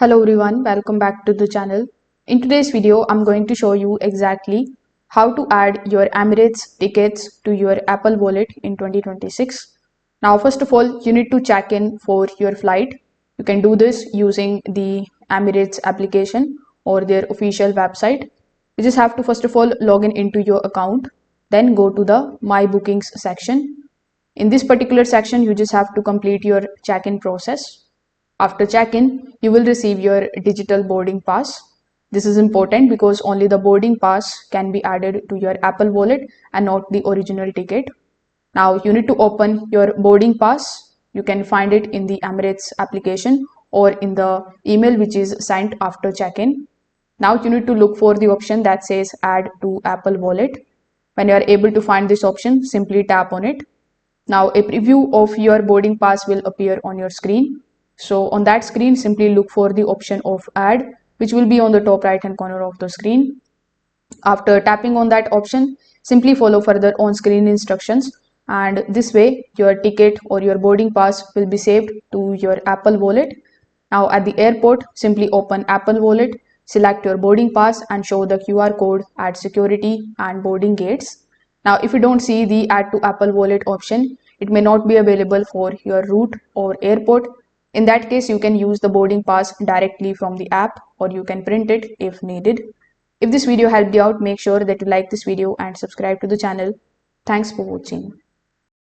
Hello everyone, welcome back to the channel. In today's video, I'm going to show you exactly how to add your Emirates tickets to your Apple Wallet in 2026. Now, first of all, you need to check in for your flight. You can do this using the Emirates application or their official website. You just have to first of all log in into your account, then go to the My Bookings section. In this particular section, you just have to complete your check-in process. After check-in, you will receive your digital boarding pass. This is important because only the boarding pass can be added to your Apple Wallet and not the original ticket. Now you need to open your boarding pass. You can find it in the Emirates application or in the email which is sent after check-in. Now you need to look for the option that says Add to Apple Wallet. When you are able to find this option, simply tap on it. Now a preview of your boarding pass will appear on your screen. So on that screen, simply look for the option of Add, which will be on the top right hand corner of the screen. After tapping on that option, simply follow further on screen instructions, and this way your ticket or your boarding pass will be saved to your Apple Wallet. Now at the airport, simply open Apple Wallet, select your boarding pass and show the QR code at security and boarding gates. Now if you don't see the Add to Apple Wallet option, it may not be available for your route or airport. In that case, you can use the boarding pass directly from the app, or you can print it if needed. If this video helped you out, make sure that you like this video and subscribe to the channel. Thanks for watching.